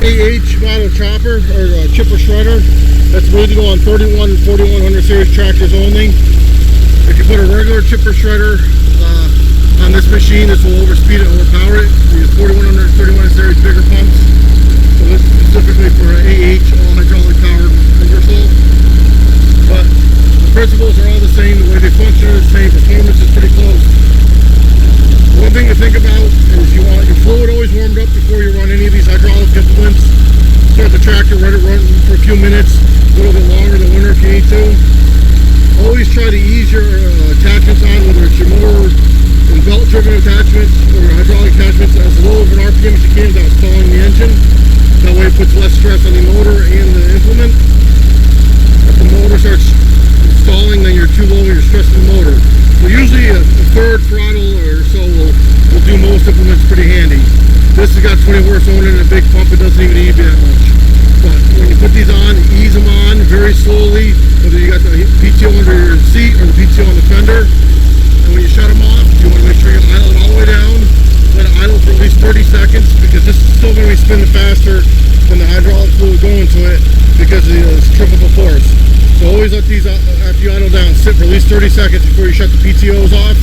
AH model chopper or chipper shredder that's made to go on 31 and 4100 series tractors only. If you put a regular chipper shredder on this machine, this will overspeed it, overpower it. We use 4100 3100 series bigger pumps. So this is specifically for AH, all hydraulic powered Ingersoll. But the principles are all the same, the way they function is the same, performance is pretty close. One thing to think about is you want your fluid always warmed up before you run any of these hydraulic implements. Start the tractor, let it run for a few minutes, a little bit longer than winter if you need to. Always try to ease your attachments on, whether it's your motor and belt driven attachments or your hydraulic attachments, as low of an RPM as you can without stalling the engine. That way it puts less stress on the motor and the implement. If the motor starts stalling, then you're too low and you're stressing the motor. So usually a third throttle or so will do most implements pretty handy. This has got 20 horsepower and a big pump, it doesn't even need that much. But when you put these on, ease them on very slowly, whether you got the PTO under your seat or the PTO on the fender. And when you shut them off, you want to make sure you idle it all the way down. Let it idle for at least 30 seconds because this is still going to be spinning faster than the hydraulic fluid going to it because of the centrifugal force. So always let these, after you idle down, sit for at least 30 seconds before you shut the PTOs off.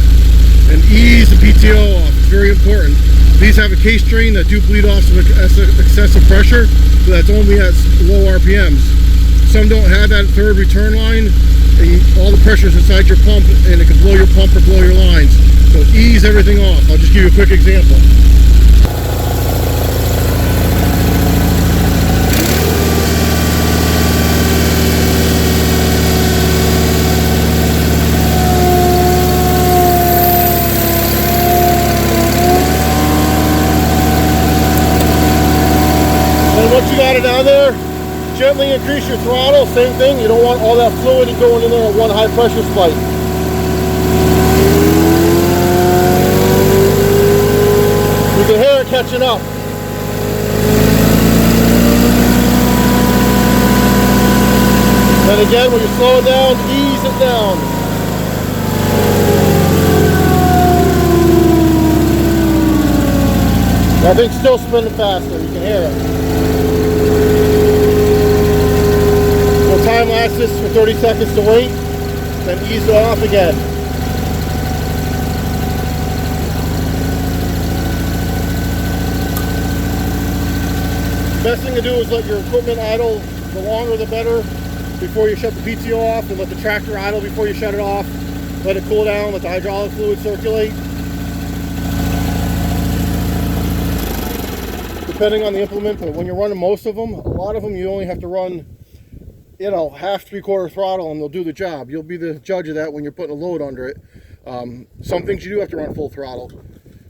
And ease the PTO off, it's very important. These have a case drain that do bleed off some excessive pressure, so that's only at low RPMs. Some don't have that third return line, and all the pressure is inside your pump, and it can blow your pump or blow your lines. So ease everything off. I'll just give you a quick example. Once you got it down there, gently increase your throttle. Same thing, you don't want all that fluid going in there at one high pressure spike. You can hear it catching up. Then again, when you slow it down, ease it down. That thing's still spinning faster, you can hear it. Time lapse this for 30 seconds to wait, then ease it off again. Best thing to do is let your equipment idle, the longer the better, before you shut the PTO off, and let the tractor idle before you shut it off. Let it cool down, let the hydraulic fluid circulate. Depending on the implement, but when you're running most of them, a lot of them you only have to run, you know, half, three-quarter throttle and they'll do the job. You'll be the judge of that when you're putting a load under it. Some things you do have to run full throttle.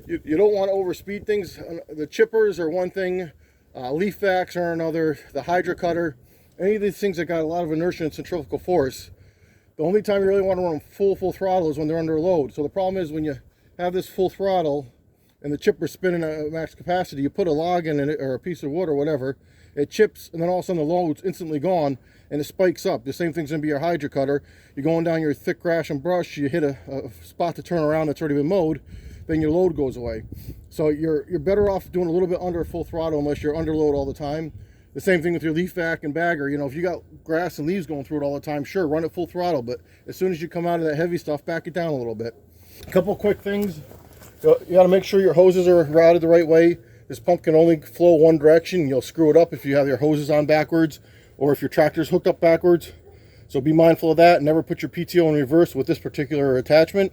You don't want to overspeed things. The chippers are one thing, leaf vacs are another, the hydro cutter, any of these things that got a lot of inertia and centrifugal force. The only time you really want to run full throttle is when they're under load. So the problem is when you have this full throttle and the chipper's spinning at max capacity, you put a log in it or a piece of wood or whatever, it chips and then all of a sudden the load's instantly gone and it spikes up. The same thing's gonna be your hydro cutter. You're going down your thick grass and brush, you hit a spot to turn around that's already been mowed, then your load goes away. So you're better off doing a little bit under full throttle unless you're under load all the time. The same thing with your leaf vac and bagger. You know, if you got grass and leaves going through it all the time, sure, run it full throttle, but as soon as you come out of that heavy stuff, back it down a little bit. A couple quick things. You got to make sure your hoses are routed the right way. This pump can only flow one direction. You'll screw it up if you have your hoses on backwards or if your tractor's hooked up backwards. So be mindful of that. Never put your PTO in reverse with this particular attachment.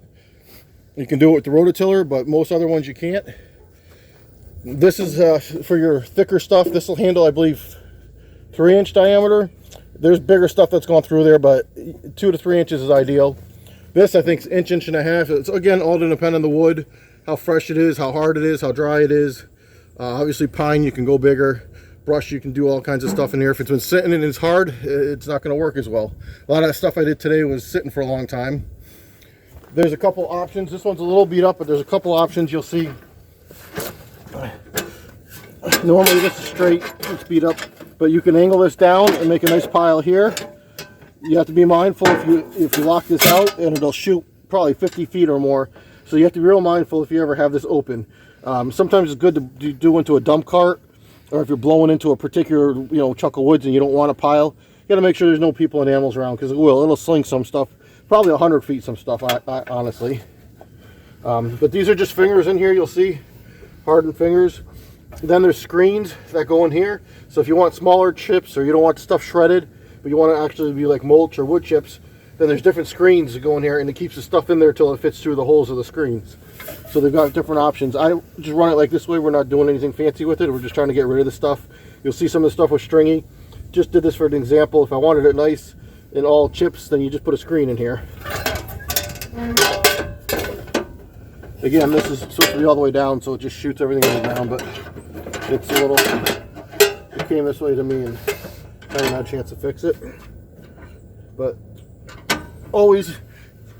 You can do it with the rototiller, but most other ones you can't. This is for your thicker stuff. This will handle, I believe, 3-inch diameter. There's bigger stuff that's gone through there, but 2 to 3 inches is ideal. This, I think, is inch and a half. It's, again, all dependent on the wood, how fresh it is, how hard it is, how dry it is. Obviously, pine, you can go bigger. Brush, you can do all kinds of stuff in here. If it's been sitting and it's hard, it's not going to work as well. A lot of that stuff I did today was sitting for a long time. There's a couple options. This one's a little beat up, but there's a couple options you'll see. Normally this is straight, it's beat up, but you can angle this down and make a nice pile here. You have to be mindful if you lock this out, and it'll shoot probably 50 feet or more. So you have to be real mindful if you ever have this open. Sometimes it's good to do into a dump cart or if you're blowing into a particular, chunk of woods and you don't want a pile, you got to make sure there's no people and animals around, because it'll sling some stuff, probably 100 feet some stuff, honestly. But these are just fingers in here, you'll see, hardened fingers. Then there's screens that go in here, so if you want smaller chips or you don't want stuff shredded, but you want to actually be like mulch or wood chips, then there's different screens that go in here, and it keeps the stuff in there till it fits through the holes of the screens. So they've got different options. I just run it like this way. We're not doing anything fancy with it. We're just trying to get rid of the stuff. You'll see some of the stuff was stringy. Just did this for an example. If I wanted it nice and all chips, then you just put a screen in here. Again, this is supposed to be all the way down, so it just shoots everything in the ground, but it's a little, it came this way to me and I haven't had a chance to fix it. But always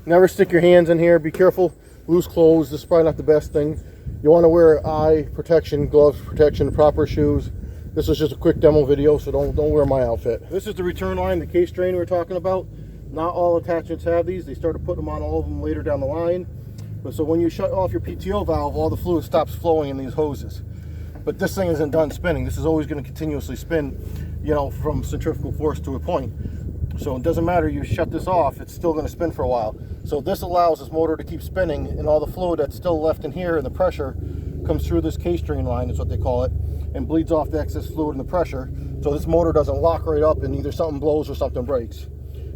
never stick your hands in here. Be careful. Loose clothes, this is probably not the best thing. You want to wear eye protection, gloves protection, proper shoes. This was just a quick demo video, so don't wear my outfit. This is the return line, the case drain we were talking about. Not all attachments have these. They started putting them on all of them later down the line. But so when you shut off your PTO valve, all the fluid stops flowing in these hoses. But this thing isn't done spinning. This is always going to continuously spin, from centrifugal force to a point. So it doesn't matter, you shut this off, it's still going to spin for a while. So this allows this motor to keep spinning, and all the fluid that's still left in here and the pressure comes through this case drain line, is what they call it, and bleeds off the excess fluid and the pressure. So this motor doesn't lock right up and either something blows or something breaks.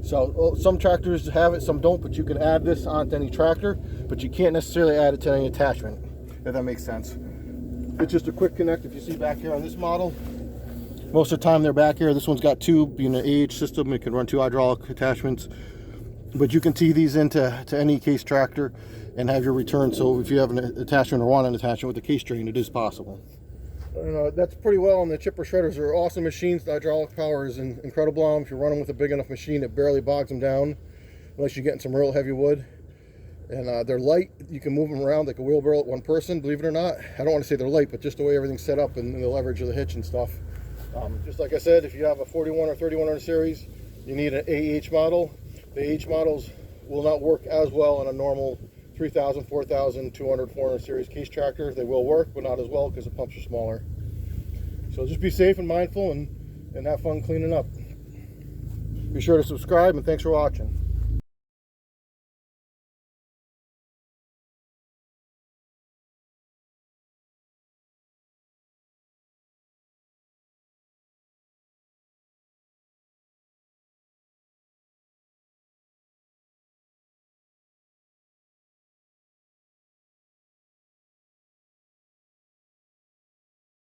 So some tractors have it, some don't, but you can add this onto any tractor, but you can't necessarily add it to any attachment, if that makes sense. It's just a quick connect. If you see back here on this model, most of the time they're back here. This one's got two, being an AH system, it can run two hydraulic attachments. But you can tee these into any case tractor and have your return. So if you have an attachment or want an attachment with the case drain, it is possible. That's pretty well on the chipper shredders. They're awesome machines. The hydraulic power is incredible on them. If you're running with a big enough machine, it barely bogs them down unless you're getting some real heavy wood. And they're light. You can move them around like a wheelbarrow at one person, believe it or not. I don't want to say they're light, but just the way everything's set up and the leverage of the hitch and stuff. Just like I said, if you have a 41 or 3100 series, you need an AH model. The AH models will not work as well on a normal 3000, 4000, 200, 400 series case tractor. They will work, but not as well because the pumps are smaller. So just be safe and mindful and have fun cleaning up. Be sure to subscribe, and thanks for watching.